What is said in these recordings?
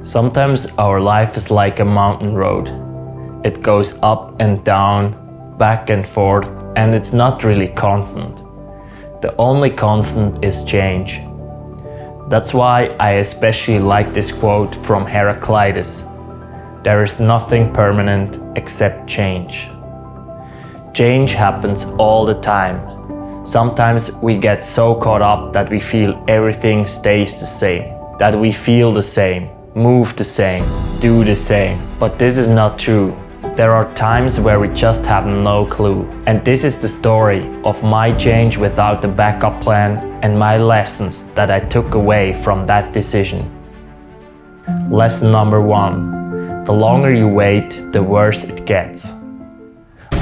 Sometimes our life is like a mountain road. It goes up and down, back and forth, and it's not really constant. The only constant is change. That's why I especially like this quote from Heraclitus. There is nothing permanent except change. Change happens all the time. Sometimes we get so caught up that we feel everything stays the same, that we feel the same, move the same, do the same. But this is not true. There are times where we just have no clue. And this is the story of my change without a backup plan and my lessons that I took away from that decision. Lesson number 1. The longer you wait, the worse it gets.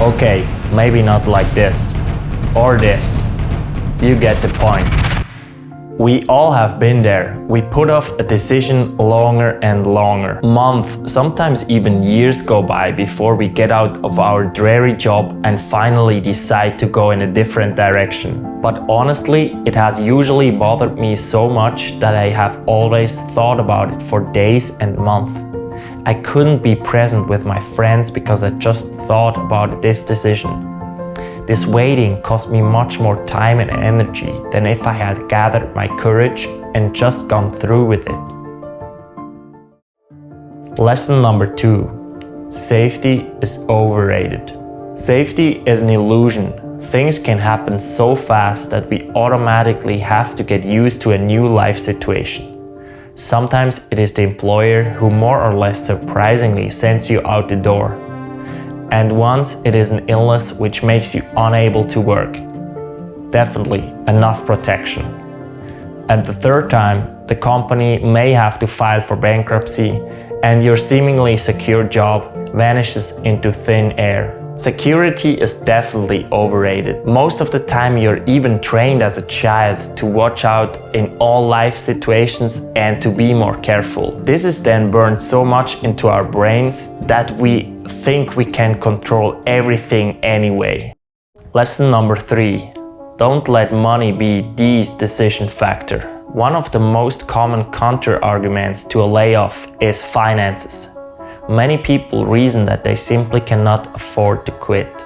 Okay, maybe not like this or this. You get the point. We all have been there. We put off a decision longer and longer. Months, sometimes even years go by before we get out of our dreary job and finally decide to go in a different direction. But honestly, it has usually bothered me so much that I have always thought about it for days and months. I couldn't be present with my friends because I just thought about this decision. This waiting cost me much more time and energy than if I had gathered my courage and just gone through with it. Lesson number 2. Safety is overrated. Safety is an illusion. Things can happen so fast that we automatically have to get used to a new life situation. Sometimes it is the employer who more or less surprisingly sends you out the door. And once it is an illness which makes you unable to work. Definitely enough protection. And the third time, the company may have to file for bankruptcy and your seemingly secure job vanishes into thin air. Security is definitely overrated. Most of the time you're even trained as a child to watch out in all life situations and to be more careful. This is then burned so much into our brains that we think we can control everything anyway. Lesson number 3. Don't let money be the decision factor. One of the most common counter-arguments to a layoff is finances. Many people reason that they simply cannot afford to quit.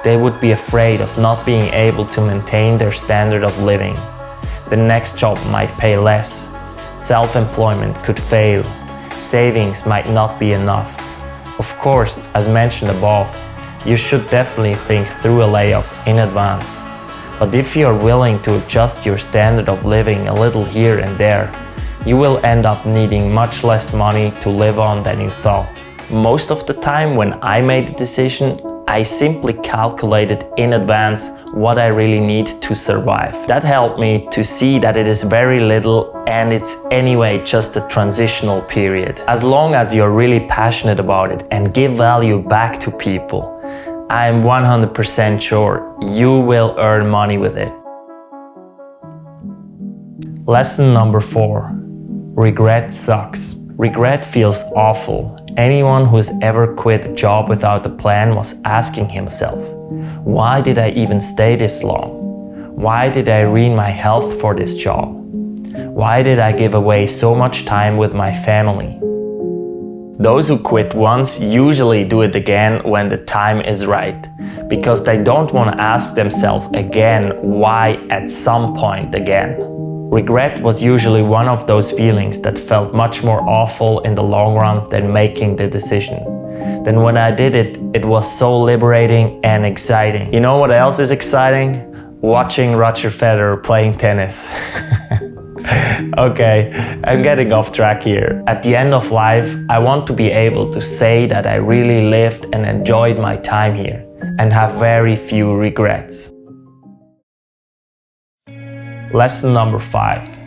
They would be afraid of not being able to maintain their standard of living. The next job might pay less. Self-employment could fail. Savings might not be enough. Of course, as mentioned above, you should definitely think through a layoff in advance. But if you are willing to adjust your standard of living a little here and there, you will end up needing much less money to live on than you thought. Most of the time when I made the decision, I simply calculated in advance what I really need to survive. That helped me to see that it is very little and it's anyway just a transitional period. As long as you're really passionate about it and give value back to people, I'm 100% sure you will earn money with it. Lesson number 4. Regret sucks. Regret feels awful. Anyone who has ever quit a job without a plan was asking himself, why did I even stay this long? Why did I ruin my health for this job? Why did I give away so much time with my family? Those who quit once usually do it again when the time is right, because they don't want to ask themselves again why at some point again. Regret was usually one of those feelings that felt much more awful in the long run than making the decision. Then when I did it, it was so liberating and exciting. You know what else is exciting? Watching Roger Federer playing tennis. Okay, I'm getting off track here. At the end of life, I want to be able to say that I really lived and enjoyed my time here and have very few regrets. Lesson number 5.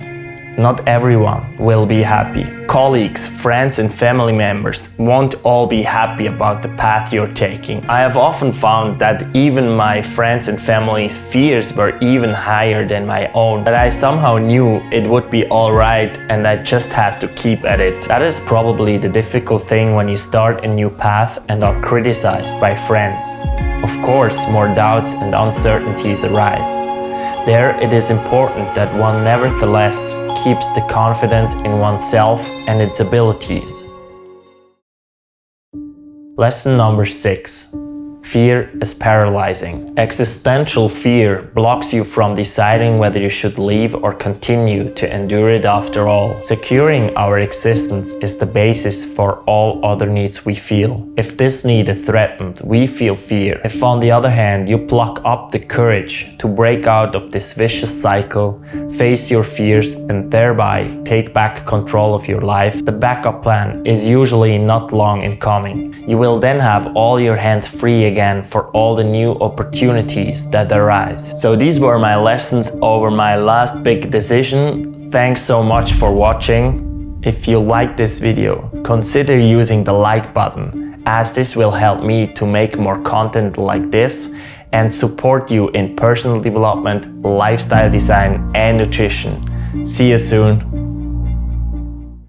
Not everyone will be happy. Colleagues, friends and family members won't all be happy about the path you're taking. I have often found that even my friends and family's fears were even higher than my own. That I somehow knew it would be alright and I just had to keep at it. That is probably the difficult thing when you start a new path and are criticized by friends. Of course, more doubts and uncertainties arise. There, it is important that one nevertheless keeps the confidence in oneself and its abilities. Lesson number 6. Fear is paralyzing. Existential fear blocks you from deciding whether you should leave or continue to endure it after all. Securing our existence is the basis for all other needs we feel. If this need is threatened, we feel fear. If on the other hand you pluck up the courage to break out of this vicious cycle, face your fears and thereby take back control of your life, the backup plan is usually not long in coming. You will then have all your hands free again for all the new opportunities that arise. So these were my lessons over my last big decision. Thanks so much for watching. If you like this video, consider using the like button, as this will help me to make more content like this and support you in personal development, lifestyle design and nutrition. See you soon.